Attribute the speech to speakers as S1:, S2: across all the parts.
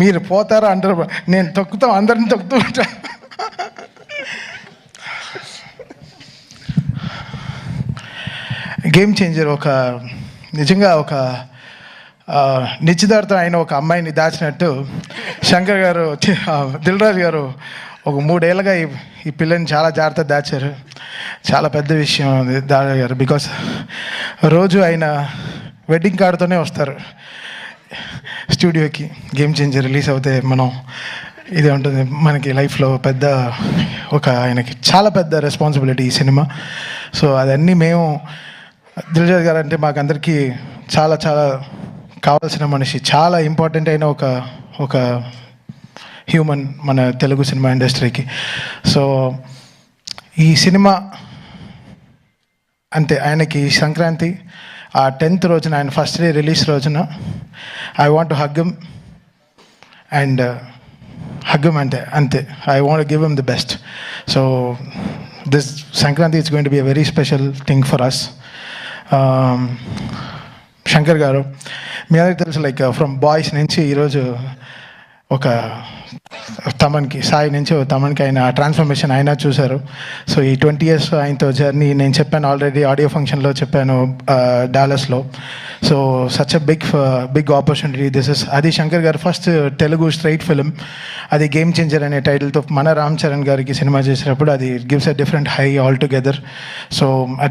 S1: మీరు పోతారా అంటారు, నేను తొక్కుతాం, అందరిని తొక్కుతూ ఉంటా. గేమ్ చేంజర్ ఒక నిజంగా ఒక నిశ్చితార్థం అయిన ఒక అమ్మాయిని దాచినట్టు శంకర్ గారు, దిల్ రాజు గారు ఒక 3 ఏళ్ళుగా ఈ పిల్లని చాలా జాగ్రత్తగా దాచారు. చాలా పెద్ద విషయం అది దాచారు. బికాస్ రోజు ఆయన వెడ్డింగ్ కార్డుతోనే వస్తారు స్టూడియోకి. గేమ్ చేంజర్ రిలీజ్ అవుతే మనం ఇదే ఉంటుంది మనకి లైఫ్లో పెద్ద ఒక ఆయనకి చాలా పెద్ద రెస్పాన్సిబిలిటీ ఈ సినిమా. సో అదన్నీ మేము దిల్ రాజు గారు అంటే మాకందరికీ చాలా చాలా కావాల్సిన మనిషి, చాలా ఇంపార్టెంట్ అయిన ఒక హ్యూమన్ మన తెలుగు సినిమా ఇండస్ట్రీకి. సో ఈ సినిమా అంతే ఆయనకి సంక్రాంతి ఆ 10th రోజున, ఆయన ఫస్ట్ డే రిలీజ్ రోజున I want to hug him and hug him అంతే I want give him the best. So this Sankranti it's going to be a very special thing for us. Shankar గారు మీ అందరికీ తెలుసు, లైక్ ఫ్రమ్ బాయ్స్ నుంచి ఈరోజు ఒక తమన్కి, సాయి నుంచి తమన్కి ఆయన ట్రాన్స్ఫర్మేషన్ ఆయన చూశారు. సో ఈ 20 years ఆయనతో జర్నీ నేను చెప్పాను ఆల్రెడీ, ఆడియో ఫంక్షన్లో చెప్పాను డాలస్లో. So such a big opportunity this is. అది శంకర్ గారు ఫస్ట్ తెలుగు స్ట్రైట్ ఫిలిం, అది గేమ్ చేంజర్ అనే టైటిల్తో మన రామ్ చరణ్ గారికి సినిమా చేసినప్పుడు అది gives a different high altogether. So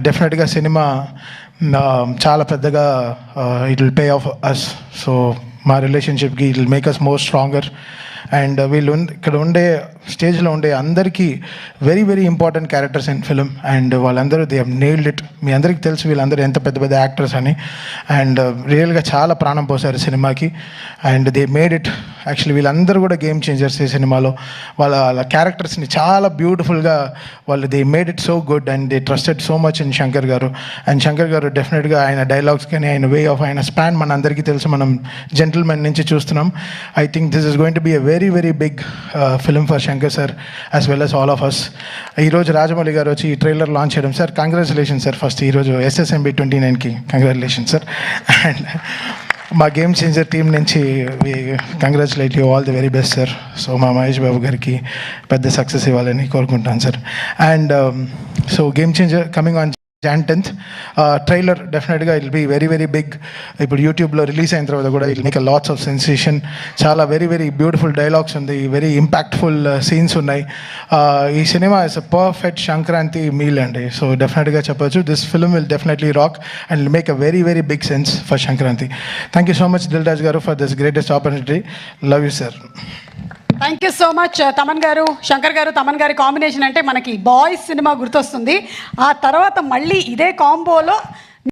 S1: డెఫినెట్గా సినిమా చాలా పెద్దగా it will pay off us. So మా రిలేషన్షిప్కి it will make us more stronger. And వీళ్ళు ఇక్కడ ఉండే స్టేజ్లో ఉండే అందరికీ very very important characters in film. And వాళ్ళందరూ దే హ్యావ్ నెయిల్డ్ ఇట్. మీ అందరికీ తెలుసు వీళ్ళందరూ ఎంత పెద్ద పెద్ద యాక్టర్స్ అని. అండ్ రియల్గా చాలా ప్రాణం పోసారు సినిమాకి. And they made it. Actually వీళ్ళందరూ కూడా గేమ్ చేంజర్స్ ఈ సినిమాలో. వాళ్ళ క్యారెక్టర్స్ని చాలా బ్యూటిఫుల్గా వాళ్ళు they made it so good and they trusted so much in Shankar గారు. అండ్ శంకర్ గారు డెఫినెట్గా ఆయన డైలాగ్స్ కానీ ఆయన వే ఆఫ్ ఆయన స్పాన్ మన అందరికీ తెలుసు, మనం జెంటిల్మెన్ నుంచి చూస్తున్నాం. I think this is going to be a very very big film for Shankar sir as well as all of us. ఈరోజు రాజమౌళి గారు వచ్చి ఈ ట్రైలర్ లాంచ్ చేయడం, సార్ కంగ్రాచులేషన్ సార్. ఫస్ట్ ఈరోజు SSMB 29కి కంగ్రాచులేషన్ సార్. అండ్ మా గేమ్ చేంజర్ టీం నుంచి congratulate you, all the very best sir. So మా మహేష్ బాబు గారికి పెద్ద సక్సెస్ ఇవ్వాలని కోరుకుంటాను సార్. And so game changer coming on Jan 10th. Trailer డెఫినెట్గా it will be very very big. ఇప్పుడు యూట్యూబ్లో రిలీజ్ అయిన తర్వాత కూడా it make a lots of sensation. చాలా వెరీ వెరీ బ్యూటిఫుల్ డైలాగ్స్ ఉంది, వెరీ ఇంపాక్ట్ఫుల్ సీన్స్ ఉన్నాయి. ఈ cinema is a perfect Sankranti meal అండి. సో డెఫినెట్గా చెప్పొచ్చు this film will definitely rock and make a very very big sense for Sankranti. Thank you so much Dil Raju గారు for this greatest opportunity. Love you sir.
S2: Thank you so much Thaman గారు. శంకర్ గారు తమన్ గారి combination అంటే మనకి boys cinema గుర్తొస్తుంది. ఆ తర్వాత మళ్ళీ ఇదే కాంబోలో